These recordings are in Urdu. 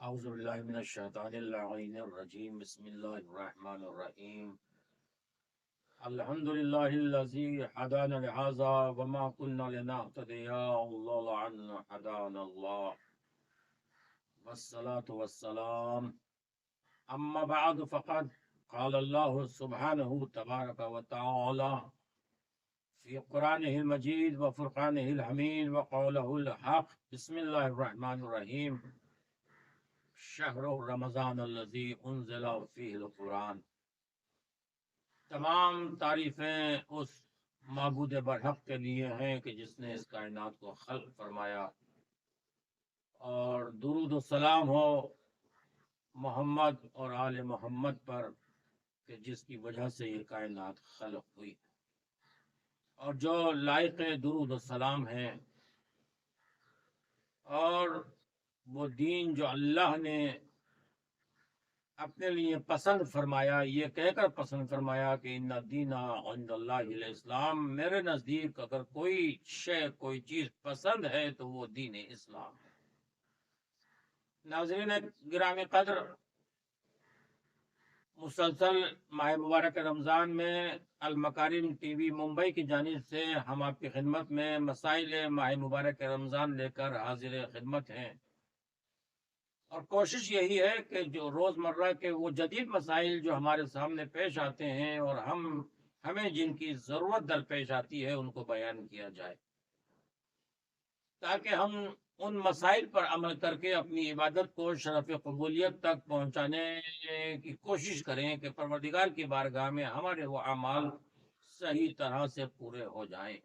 اعوذ باللہ من الشیطان اللعین الرجیم بسم اللہ الرحمن الرحیم الحمد للہ الذی هدانا لهذا وما كنا لنهتدي لولا ان هدانا الله والصلاة والسلام اما بعد فقد قال الله سبحانه تبارك وتعالى في قرآنه المجيد وفرقانه الحميد وقوله الحق بسم الله الرحمن الرحيم شہر رمضان الذی انزل فیہ القرآن۔ تمام تعریفیں اس معبود برحق کے لیے ہیں کہ جس نے اس کائنات کو خلق فرمایا، اور درود و سلام ہو محمد اور آل محمد پر کہ جس کی وجہ سے یہ کائنات خلق ہوئی، اور جو لائق درود و سلام ہیں، اور وہ دین جو اللہ نے اپنے لیے پسند فرمایا، یہ کہہ کر پسند فرمایا کہ ان الدین عند اللہ الاسلام، میرے نزدیک اگر کوئی شے کوئی چیز پسند ہے تو وہ دین اسلام ہے۔ ناظرین گرامی قدر، مسلسل ماہ مبارک رمضان میں المکارم ٹی وی ممبئی کی جانب سے ہم آپ کی خدمت میں مسائل ماہ مبارک رمضان لے کر حاضر خدمت ہیں، اور کوشش یہی ہے کہ جو روزمرہ کے وہ جدید مسائل جو ہمارے سامنے پیش آتے ہیں اور ہمیں جن کی ضرورت درپیش آتی ہے ان کو بیان کیا جائے، تاکہ ہم ان مسائل پر عمل کر کے اپنی عبادت کو شرف قبولیت تک پہنچانے کی کوشش کریں کہ پروردگار کی بارگاہ میں ہمارے وہ اعمال صحیح طرح سے پورے ہو جائیں،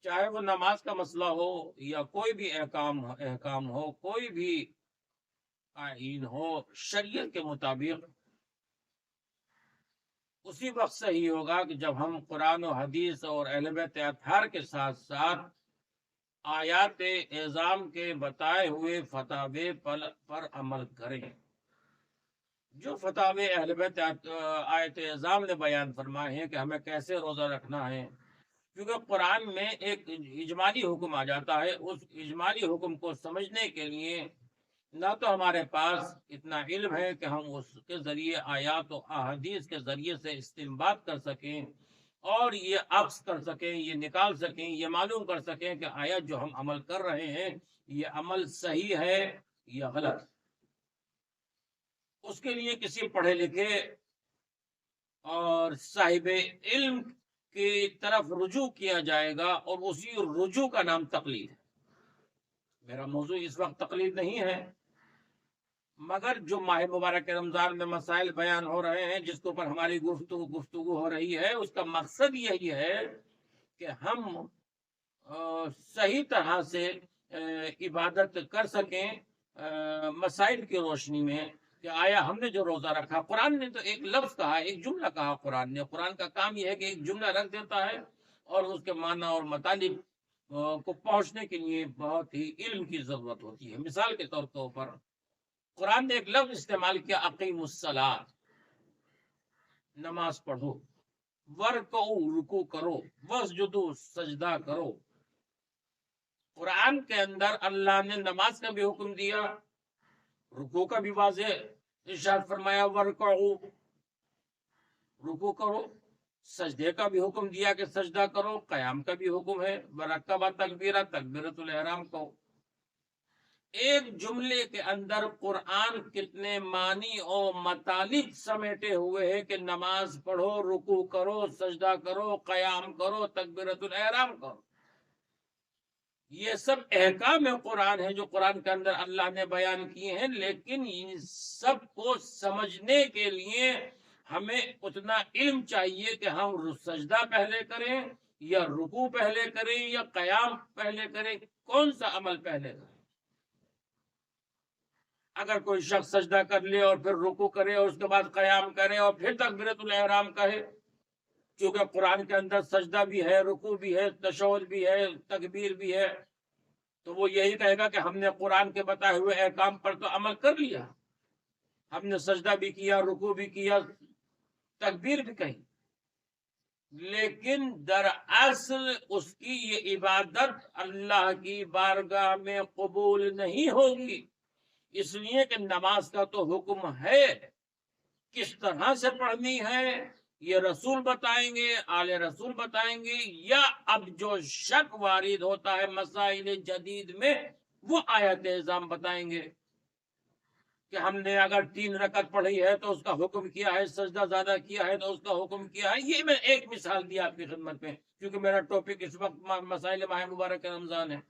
چاہے وہ نماز کا مسئلہ ہو یا کوئی بھی احکام ہو، کوئی بھی آئین ہو، شریعت کے مطابق اسی وقت صحیح ہوگا کہ جب ہم قرآن و حدیث اور اہل بیت اطہار کے ساتھ ساتھ آیات اعظام کے بتائے ہوئے فتاوی پر عمل کریں۔ جو فتاوی اہل بیت آیت اعظام نے بیان فرمائے ہیں کہ ہمیں کیسے روزہ رکھنا ہے، کیونکہ قرآن میں ایک اجمالی حکم آ جاتا ہے، اس اجمالی حکم کو سمجھنے کے لیے نہ تو ہمارے پاس اتنا علم ہے کہ ہم اس کے ذریعے آیات و احادیث کے ذریعے سے استنباط کر سکیں اور یہ عکس کر سکیں، یہ نکال سکیں، یہ معلوم کر سکیں کہ آیات جو ہم عمل کر رہے ہیں یہ عمل صحیح ہے یا غلط۔ اس کے لیے کسی پڑھے لکھے اور صاحب علم کی طرف رجوع کیا جائے گا، اور اسی رجوع کا نام تقلید ہے۔ میرا موضوع اس وقت تقلید نہیں ہے، مگر جو ماہ مبارک رمضان میں مسائل بیان ہو رہے ہیں، جس کے اوپر ہماری گفتگو ہو رہی ہے، اس کا مقصد یہی ہے کہ ہم صحیح طرح سے عبادت کر سکیں مسائل کی روشنی میں، کہ آیا ہم نے جو روزہ رکھا، قرآن نے تو ایک لفظ کہا، ایک جملہ کہا، قرآن کا کام یہ ہے کہ ایک جملہ رکھ دیتا ہے اور اس کے معنی اور مطالب کو پہنچنے کے لیے بہت ہی علم کی ضرورت ہوتی ہے۔ مثال کے طور پر قرآن نے ایک لفظ استعمال کیا، اقیم الصلاۃ، نماز پڑھو، ورکعوا، رکوع کرو، واسجدوا، سجدہ کرو۔ قرآن کے اندر اللہ نے نماز کا بھی حکم دیا، رکوع کا بھی واضح ارشاد فرمایا، ورکعوا، رکوع کرو، سجدے کا بھی حکم دیا کہ سجدہ کرو، قیام کا بھی حکم ہے، ورکبہ تکبیرہ، تکبیرۃ الاحرام کو۔ ایک جملے کے اندر قرآن کتنے معنی اور مطالب سمیٹے ہوئے ہیں کہ نماز پڑھو، رکوع کرو، سجدہ کرو، قیام کرو، تکبیرۃ الاحرام کرو۔ یہ سب احکام قرآن ہیں جو قرآن کے اندر اللہ نے بیان کیے ہیں، لیکن ان سب کو سمجھنے کے لیے ہمیں اتنا علم چاہیے کہ ہم سجدہ پہلے کریں یا رکوع پہلے کریں یا قیام پہلے کریں، کون سا عمل پہلے کریں۔ اگر کوئی شخص سجدہ کر لے اور پھر رکوع کرے اور اس کے بعد قیام کرے اور پھر تکبیرۃ الاحرام کہے، کیونکہ قرآن کے اندر سجدہ بھی ہے، رکوع بھی ہے، تشہد بھی ہے، تکبیر بھی ہے، تو وہ یہی کہے گا کہ ہم نے قرآن کے بتائے ہوئے احکام پر تو عمل کر لیا، ہم نے سجدہ بھی کیا، رکوع بھی کیا، تکبیر بھی کہی، لیکن دراصل اس کی یہ عبادت اللہ کی بارگاہ میں قبول نہیں ہوگی، اس لیے کہ نماز کا تو حکم ہے، کس طرح سے پڑھنی ہے یہ رسول بتائیں گے، آل رسول بتائیں گے، یا اب جو شک وارد ہوتا ہے مسائل جدید میں وہ آیت اعظام بتائیں گے کہ ہم نے اگر 3 رکعت پڑھی ہے تو اس کا حکم کیا ہے، سجدہ زیادہ کیا ہے تو اس کا حکم کیا ہے۔ یہ میں ایک مثال دی آپ کی خدمت میں، کیونکہ میرا ٹاپک اس وقت مسائل ماہ مبارک رمضان ہے۔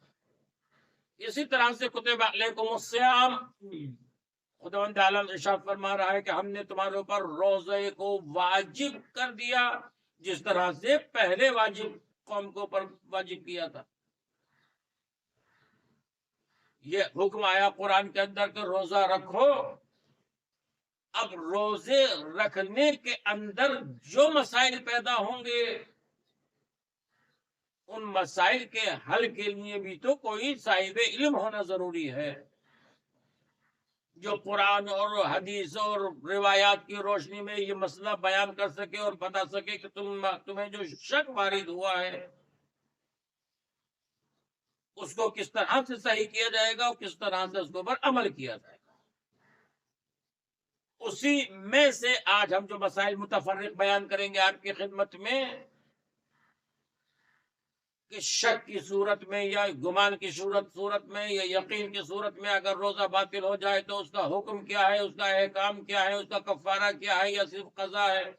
اسی طرح سے کتب علیکم الصیام، خداوند عالم ارشاد فرما رہا ہے کہ ہم نے تمہارے اوپر روزے کو واجب کر دیا، جس طرح سے پہلے واجب قوم کو اوپر واجب کیا تھا۔ یہ حکم آیا قرآن کے اندر کہ روزہ رکھو۔ اب روزے رکھنے کے اندر جو مسائل پیدا ہوں گے ان مسائل کے حل کے لیے بھی تو کوئی صاحب علم ہونا ضروری ہے، جو قرآن اور حدیث اور روایات کی روشنی میں یہ مسئلہ بیان کر سکے اور بتا سکے کہ تمہیں جو شک وارد ہوا ہے اس کو کس طرح سے صحیح کیا جائے گا اور کس طرح سے اس کے اوپر عمل کیا جائے گا۔ اسی میں سے آج ہم جو مسائل متفرق بیان کریں گے آپ کی خدمت میں، کہ شک کی صورت میں یا گمان کی صورت میں یا یقین کی صورت میں اگر روزہ باطل ہو جائے تو اس کا حکم کیا ہے، اس کا احکام کیا ہے، اس کا کفارہ کیا ہے یا صرف قضا ہے۔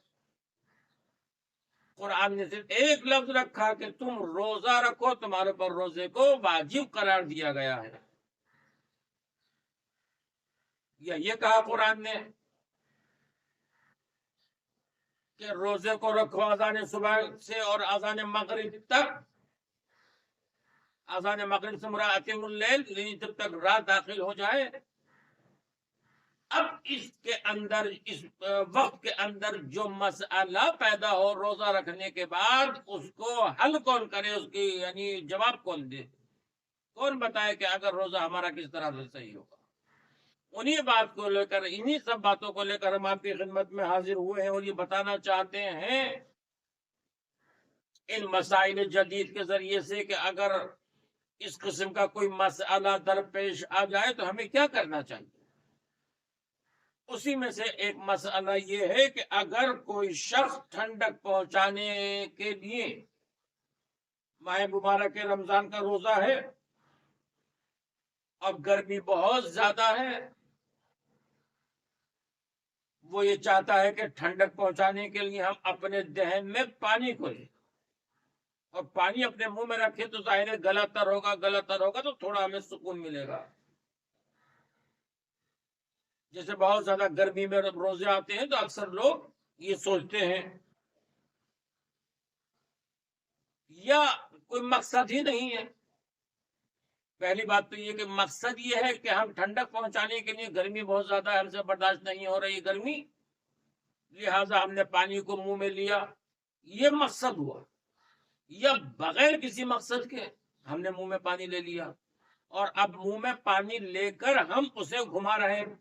قرآن نے صرف ایک لفظ رکھا کہ تم روزہ رکھو، تمہارے پر روزے کو واجب قرار دیا گیا ہے، یا یہ کہا قرآن نے کہ روزے کو رکھو اذان صبح سے اور اذان مغرب تک۔ اذان مغرب سے مراد اتم اللیل، یعنی جب تک رات داخل ہو جائے۔ اب اس کے اندر، اس وقت کے اندر جو مسئلہ پیدا ہو روزہ رکھنے کے بعد، اس کو حل کون کرے، اس کی یعنی جواب کون دے، کون بتائے کہ اگر روزہ ہمارا کس طرح سے صحیح ہوگا۔ انہی بات کو لے کر، انہی سب باتوں کو لے کر ہم آپ کی خدمت میں حاضر ہوئے ہیں اور یہ بتانا چاہتے ہیں ان مسائل جدید کے ذریعے سے کہ اگر اس قسم کا کوئی مسئلہ درپیش آ جائے تو ہمیں کیا کرنا چاہیے۔ اسی میں سے ایک مسئلہ یہ ہے کہ اگر کوئی شخص ٹھنڈک پہنچانے کے لیے ماہ مبارک رمضان کا روزہ ہے اور گرمی بہت زیادہ ہے، وہ یہ چاہتا ہے کہ ٹھنڈک پہنچانے کے لیے ہم اپنے دہن میں پانی کو لیں اور پانی اپنے منہ میں رکھے تو ظاہر ہے گلا تر ہوگا تو تھوڑا ہمیں سکون ملے گا۔ جیسے بہت زیادہ گرمی میں روزے آتے ہیں تو اکثر لوگ یہ سوچتے ہیں، یا کوئی مقصد ہی نہیں ہے۔ پہلی بات تو یہ کہ مقصد یہ ہے کہ ہم ٹھنڈک پہنچانے کے لیے، گرمی بہت زیادہ ہے، ہم سے برداشت نہیں ہو رہی گرمی، لہذا ہم نے پانی کو منہ میں لیا، یہ مقصد ہوا۔ یا بغیر کسی مقصد کے ہم نے منہ میں پانی لے لیا اور اب منہ میں پانی لے کر ہم اسے گھما رہے ہیں،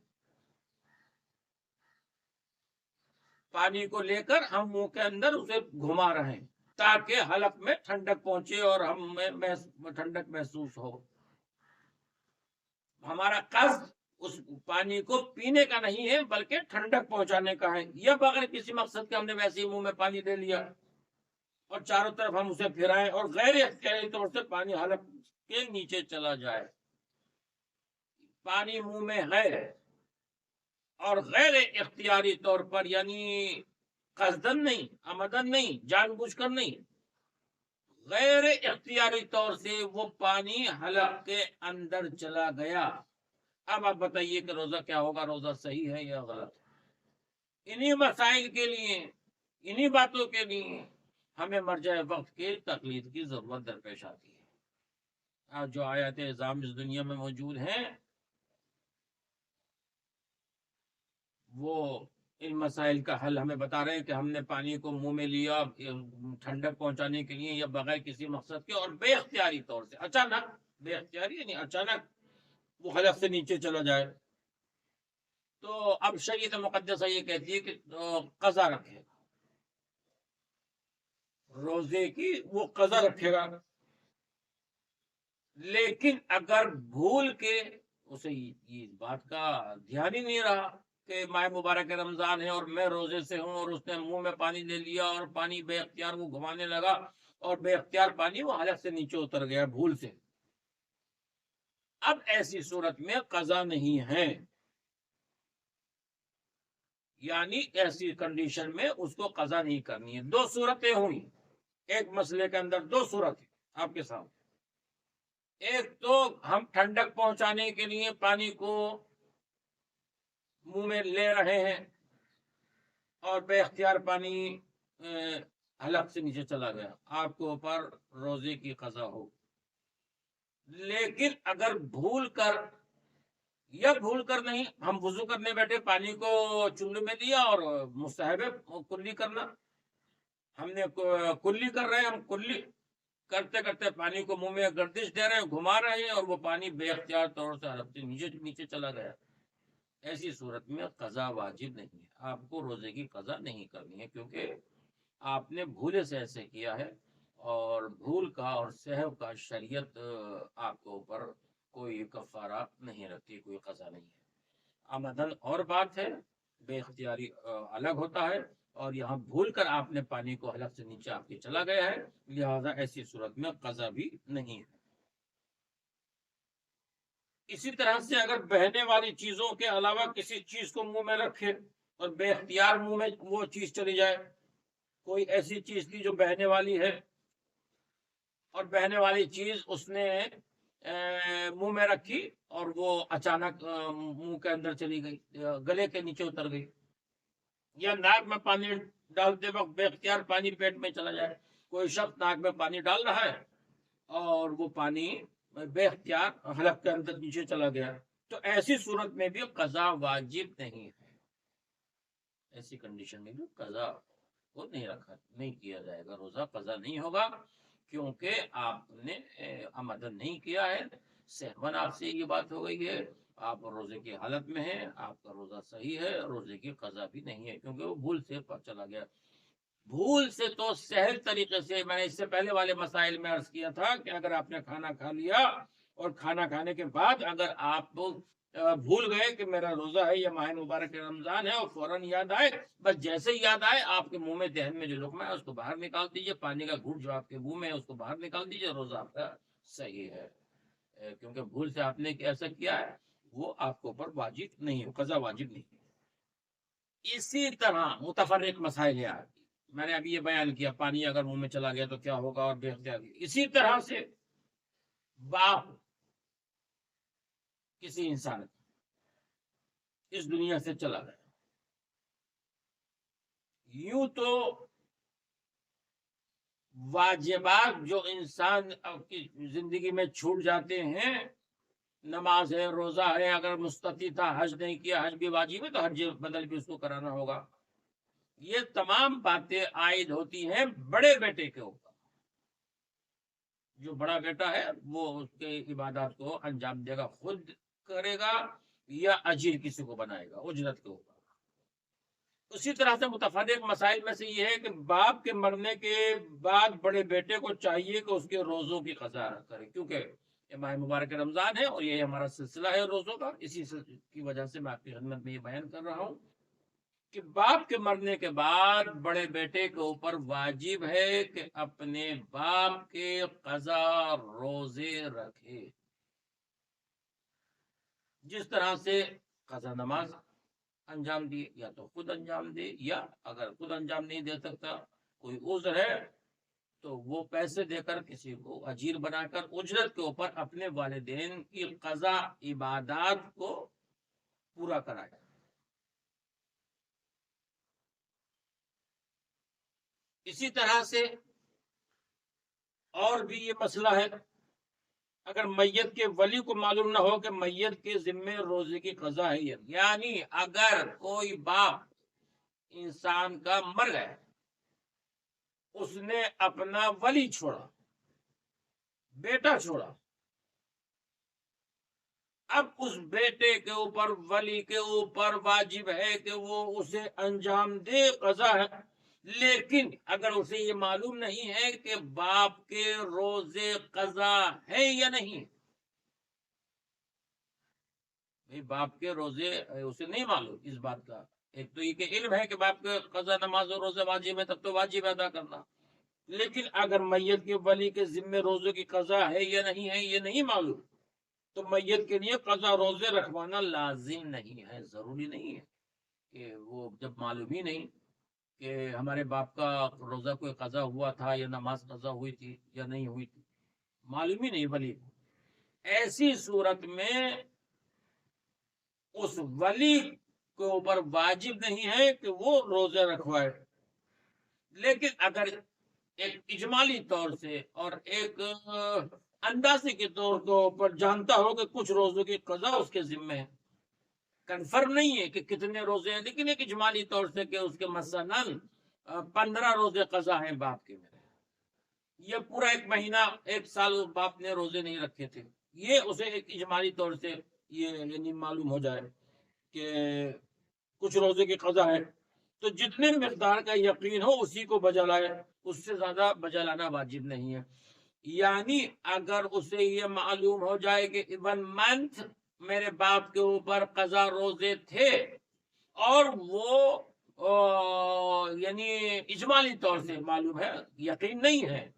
پانی کو لے کر ہم منہ کے اندر اسے گھما رہے ہیں تاکہ حلق میں ٹھنڈک پہنچے اور ہمیں ٹھنڈک محسوس ہو۔ ہمارا قصد اس پانی کو پینے کا نہیں ہے بلکہ ٹھنڈک پہنچانے کا ہے، یا بغیر کسی مقصد کے ہم نے ویسے ہی منہ میں پانی لے لیا اور چاروں طرف ہم اسے پھرائیں اور غیر اختیاری طور سے پانی حلق کے نیچے چلا جائے۔ پانی منہ میں ہے اور غیر اختیاری طور پر، یعنی قصدن نہیں، عمدن نہیں، جان بوجھ کر نہیں، غیر اختیاری طور سے وہ پانی حلق کے اندر چلا گیا۔ اب آپ بتائیے کہ روزہ کیا ہوگا، روزہ صحیح ہے یا غلط؟ انہی مسائل کے لیے، انہی باتوں کے لیے ہمیں مرجع وقت کے تقلید کی ضرورت درپیش آتی ہے۔ آج جو آیات اعظام اس دنیا میں موجود ہیں وہ ان مسائل کا حل ہمیں بتا رہے ہیں کہ ہم نے پانی کو منہ میں لیا ٹھنڈک پہنچانے کے لیے یا بغیر کسی مقصد کے، اور بے اختیاری طور سے اچانک، بے اختیاری یعنی اچانک وہ حلق سے نیچے چلا جائے، تو اب شریعت مقدسہ یہ کہتی ہے کہ قضا رکھے گا، روزے کی وہ قضا رکھے گا۔ لیکن اگر بھول کے اسے یہ بات کا دھیان ہی نہیں رہا کہ ماہ مبارک رمضان ہے اور میں روزے سے ہوں، اور اس نے منہ میں پانی لے لیا اور پانی بے اختیار وہ گھمانے لگا اور بے اختیار پانی وہ حلق سے نیچے اتر گیا بھول سے۔ اب ایسی صورت میں قضا نہیں ہے، یعنی ایسی کنڈیشن میں اس کو قضا نہیں کرنی ہے۔ دو صورتیں ہوئی، ایک مسئلے کے اندر دو صورتیں آپ کے سامنے۔ ایک تو ہم ٹھنڈک پہنچانے کے لیے پانی کو منہ میں لے رہے ہیں اور بے اختیار پانی حلق سے نیچے چلا گیا، آپ کے اوپر روزے کی قضا ہو۔ لیکن اگر بھول کر یا بھول کر نہیں، ہم وضو کرنے بیٹھے پانی کو چنگل میں دیا اور مستحب ہے کلی کرنا، ہم نے کلی کر رہے ہیں، ہم کلی کرتے کرتے پانی کو منہ میں گردش دے رہے ہیں، گھما رہے ہیں، اور وہ پانی بے اختیار طور سے حلق سے نیچے چلا گیا۔ ایسی صورت میں قضا واجب نہیں ہے، آپ کو روزے کی قضا نہیں کرنی ہے، کیونکہ آپ نے بھولے سے ایسے کیا ہے، اور بھول کا اور سہو کا شریعت آپ کے اوپر کوئی کفارہ نہیں رکھتی، کوئی قضا نہیں ہے۔ آمدن اور بات ہے، بے اختیاری الگ ہوتا ہے، اور یہاں بھول کر آپ نے پانی کو حلق سے نیچے آپ کے چلا گیا ہے، لہذا ایسی صورت میں قضا بھی نہیں ہے۔ اسی طرح سے اگر بہنے والی چیزوں کے علاوہ کسی چیز کو منہ میں رکھے اور بے اختیار منہ میں وہ چیز چلی جائے، کوئی ایسی چیز تھی جو بہنے والی ہے اور بہنے والی چیز اس نے منہ میں رکھی اور وہ اچانک منہ کے اندر چلی گئی، گلے کے نیچے اتر گئی، یا ناک میں پانی ڈالتے وقت بے اختیار پانی پیٹ میں چلا جائے، کوئی شخص ناک میں پانی ڈال رہا ہے اور وہ پانی بے اختیار حلق کے اندر نیچے چلا گیا، تو ایسی صورت میں بھی قضا واجب نہیں ہے۔ ایسی کنڈیشن میں بھی قضا کو نہیں کیا جائے گا، روزہ قضا نہیں ہوگا، کیونکہ آپ نے آمدن نہیں کیا ہے، سہون آپ سے یہ بات ہو گئی ہے، آپ روزے کی حالت میں ہیں، آپ کا روزہ صحیح ہے، روزے کی قضا بھی نہیں ہے، کیونکہ وہ بھول سے چلا گیا۔ بھول سے تو سہل طریقے سے، میں نے اس سے پہلے والے مسائل میں عرض کیا تھا کہ اگر آپ نے کھانا کھا لیا اور کھانا کھانے کے بعد اگر آپ بھول گئے کہ میرا روزہ ہے یا ماہ مبارک رمضان ہے، اور فوراً یاد آئے، بس جیسے ہی یاد آئے آپ کے منہ میں دہن میں جو لقمہ ہے اس کو باہر نکال دیجئے، پانی کا گھونٹ جو آپ کے منہ میں ہے اس کو باہر نکال دیجئے، روزہ آپ کا صحیح ہے۔ کیونکہ بھول سے آپ نے ایسا کیا ہے، وہ آپ کے اوپر واجب نہیں ہے، قضا واجب نہیں ہے۔ اسی طرح متفرق مسائل ہے آپ کی، میں نے ابھی یہ بیان کیا، پانی اگر منہ میں چلا گیا تو کیا ہوگا اور بے اختیار۔ اسی طرح سے باپ کسی انسان اس دنیا سے چلا گیا، یوں تو واجبات جو انسان کی زندگی میں چھوٹ جاتے ہیں، نماز ہے، روزہ ہے، اگر مستطیع تھا حج نہیں کیا، حج بھی واجب ہے تو حج بدل بھی اس کو کرانا ہوگا، یہ تمام باتیں عائد ہوتی ہیں بڑے بیٹے کے اوپر۔ جو بڑا بیٹا ہے وہ اس کے عبادات کو انجام دے گا، خود کرے گا یا اجیر کسی کو بنائے گا اجرت کے اوپر۔ اسی طرح سے متفرق مسائل میں سے یہ ہے کہ باپ کے مرنے کے بعد بڑے بیٹے کو چاہیے کہ اس کے روزوں کی قضا کرے، کیونکہ یہ ماہ مبارک رمضان ہے اور یہ ہمارا سلسلہ ہے روزوں کا، اسی کی وجہ سے میں آپ کی خدمت میں یہ بیان کر رہا ہوں کہ باپ کے مرنے کے بعد بڑے بیٹے کے اوپر واجب ہے کہ اپنے باپ کے قضا روزے رکھے، جس طرح سے قضا نماز انجام دیے، یا تو خود انجام دے، یا اگر خود انجام نہیں دے سکتا، کوئی عذر ہے تو وہ پیسے دے کر کسی کو اجیر بنا کر اجرت کے اوپر اپنے والدین کی قضا عبادات کو پورا کرائے۔ اسی طرح سے اور بھی یہ مسئلہ ہے، اگر میت کے ولی کو معلوم نہ ہو کہ میت کے ذمے روزے کی قضا ہے، یعنی اگر کوئی باپ انسان کا مر گیا، اس نے اپنا ولی چھوڑا، بیٹا چھوڑا، اب اس بیٹے کے اوپر، ولی کے اوپر واجب ہے کہ وہ اسے انجام دے، قضا ہے، لیکن اگر اسے یہ معلوم نہیں ہے کہ باپ کے روزے قضا ہے یا نہیں، بھئی باپ کے روزے اسے نہیں معلوم اس بات کا. ایک تو یہ کہ علم ہے کہ باپ کے قضا نماز اور روزے واجب ہے، تب تو واجب ادا کرنا. لیکن اگر میت کے ولی کے ذمے روزوں کی قضا ہے یا نہیں ہے یہ نہیں معلوم، تو میت کے لیے قضا روزے رکھوانا لازم نہیں ہے، ضروری نہیں ہے. کہ وہ جب معلوم ہی نہیں کہ ہمارے باپ کا روزہ کوئی قضا ہوا تھا یا نماز قضا ہوئی تھی یا نہیں ہوئی تھی، معلوم ہی نہیں ولی کو، ایسی صورت میں اس ولی کے اوپر واجب نہیں ہے کہ وہ روزے رکھوائے. لیکن اگر ایک اجمالی طور سے اور ایک اندازے کے طور پر جانتا ہو کہ کچھ روزوں کی قضا اس کے ذمہ ہے، کنفرم نہیں ہے کہ کتنے روزے ہیں، لیکن ایک اجمالی طور سے کہ اس کے مثلاً 15 روزے قضا ہیں باپ کے، میرے یہ پورا ایک مہینہ ایک سال باپ نے روزے نہیں رکھے تھے، یہ اسے ایک اجمالی طور سے یہ یعنی معلوم ہو جائے کہ کچھ روزے کی قضا ہے، تو جتنے مقدار کا یقین ہو اسی کو بجا لائے، اس سے زیادہ بجا لانا واجب نہیں ہے. یعنی اگر اسے یہ معلوم ہو جائے کہ 1 منتھ میرے باپ کے اوپر قضا روزے تھے اور وہ یعنی اجمالی طور سے معلوم ہے، یقین نہیں ہے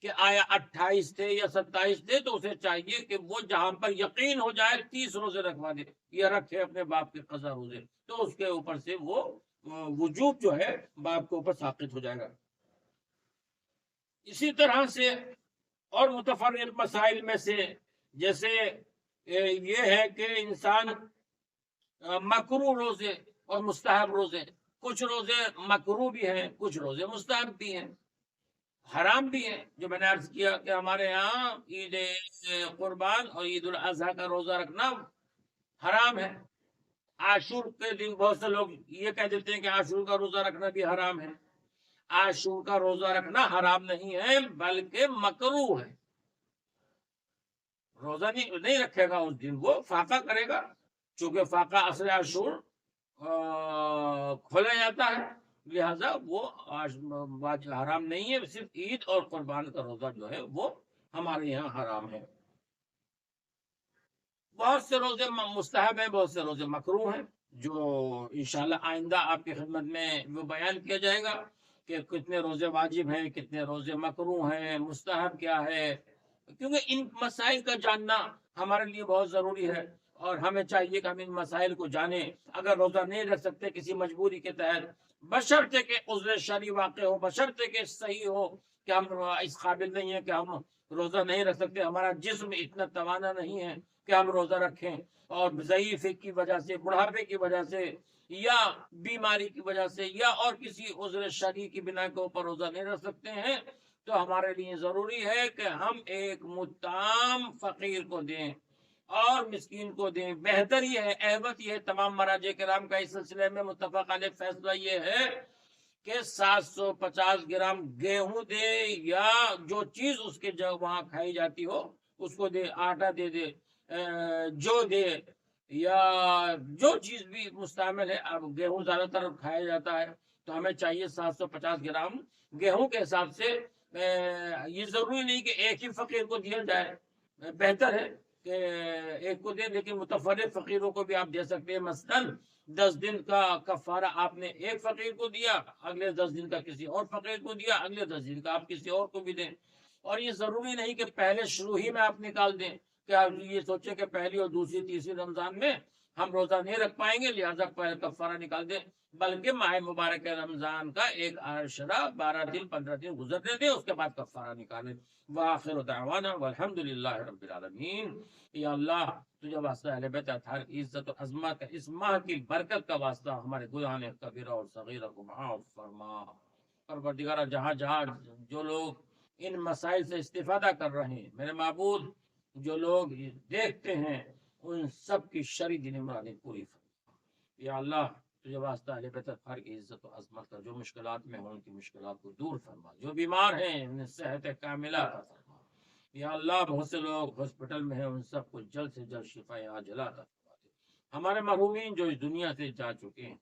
کہ آیا 28 تھے یا 27 تھے، تو اسے چاہیے کہ وہ جہاں پر یقین ہو جائے 30 روزے رکھوا دے یا رکھے اپنے باپ کے قضا روزے، تو اس کے اوپر سے وہ وجوب جو ہے باپ کے اوپر ساقط ہو جائے گا. اسی طرح سے اور متفرق مسائل میں سے جیسے یہ ہے کہ انسان مکروہ روزے اور مستحب روزے، کچھ روزے مکروہ بھی ہیں، کچھ روزے مستحب بھی ہیں، حرام بھی ہیں. جو میں نے عرض کیا کہ ہمارے یہاں عید قربان اور عید الاضحیٰ کا روزہ رکھنا حرام ہے. عاشور کے دن بہت سے لوگ یہ کہہ دیتے ہیں کہ عاشور کا روزہ رکھنا بھی حرام ہے. عاشور کا روزہ رکھنا حرام نہیں ہے بلکہ مکروہ ہے. روزہ نہیں رکھے گا اس دن، وہ فاقہ کرے گا، چونکہ فاقہ عصر عاشور کھولا جاتا ہے، لہذا وہ حرام نہیں ہے. صرف عید اور قربان کا روزہ جو ہے وہ ہمارے یہاں حرام ہے. بہت سے روزے مستحب ہیں، بہت سے روزے مکروہ ہیں، جو انشاءاللہ آئندہ آپ کی خدمت میں وہ بیان کیا جائے گا کہ کتنے روزے واجب ہیں، کتنے روزے مکروہ ہیں، مستحب کیا ہے. کیونکہ ان مسائل کا جاننا ہمارے لیے بہت ضروری ہے اور ہمیں چاہیے کہ ہم ان مسائل کو جانیں. اگر روزہ نہیں رکھ سکتے کسی مجبوری کے تحت، بشرطے کہ عذر شرعی واقع ہو، بشرطے کہ صحیح ہو کہ ہم اس قابل نہیں ہیں کہ ہم روزہ نہیں رکھ سکتے، ہمارا جسم اتنا توانا نہیں ہے کہ ہم روزہ رکھیں، اور ضعیفی کی وجہ سے، بڑھاپے کی وجہ سے یا بیماری کی وجہ سے یا اور کسی عذر شرعی کی بنا کے اوپر روزہ نہیں رکھ سکتے ہیں، تو ہمارے لیے ضروری ہے کہ ہم ایک متام فقیر کو دیں اور مسکین کو دیں. بہتر یہ ہے، اہبت یہ ہے، تمام مراجع کرام کا اس سلسلے میں متفق علیہ فیصلہ یہ ہے کہ 750 گرام گیہوں دے یا جو چیز اس کے وہاں کھائی جاتی ہو اس کو دے، آٹا دے دے، جو دے، یا جو چیز بھی مستعمل ہے. اب گیہوں زیادہ تر کھایا جاتا ہے تو ہمیں چاہیے 750 گرام گیہوں کے حساب سے. یہ ضروری نہیں کہ ایک ہی فقیر کو دیا جائے، بہتر ہے کہ ایک کو دیں، لیکن متفرق فقیروں کو بھی آپ دے سکتے ہیں. مثلاً 10 دن کا کفارہ آپ نے ایک فقیر کو دیا، اگلے 10 دن کا کسی اور فقیر کو دیا، اگلے 10 دن کا آپ کسی اور کو بھی دیں. اور یہ ضروری نہیں کہ پہلے شروع ہی میں آپ نکال دیں کہ آپ یہ سوچیں کہ پہلی اور دوسری تیسری رمضان میں ہم روزہ نہیں رکھ پائیں گے لہذا پہلے کفارہ نکال دیں، بلکہ ماہ مبارک رمضان کا ایک عاشرہ 12 دن 15 دن گزرنے دیں، اس کے بعد کفارہ نکالیں. وآخر دعوانا والحمد للہ رب العالمین. یا اللہ تجھے واسطہ اہل بیت اطہار کی عزت و عظمت، اس ماہ کی برکت کا واسطہ ہمارے گناہ کبیرہ اور صغیرہ کو معاف فرما. پروردگارہ جہاں جہاں جو لوگ ان مسائل سے استفادہ کر رہے ہیں، میرے معبود جو لوگ دیکھتے ہیں ان سب کی شرعی دینی مرادیں پوری فرما. یا اللہ تجھے واسطہ اہل بیت اطہار کی عزت و عظمت کا جو مشکلات میں ہوں ان کی مشکلات کو دور فرما، جو بیمار ہیں انہیں صحت کاملہ عطا فرما. یا اللہ بہت سے لوگ ہاسپٹل میں ہیں ان سب کو جلد سے جلد شفا عاجلہ عطا فرما دے. ہمارے مرحومین جو اس دنیا سے جا چکے ہیں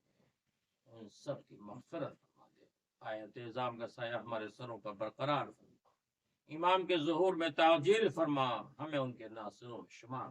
ان سب کی مغفرت فرما دے. آیت اعظام کا سایہ ہمارے سروں پر برقرار فرما. امام کے ظہور میں تعجیل فرما، ہمیں ان کے ناصروں میں شمار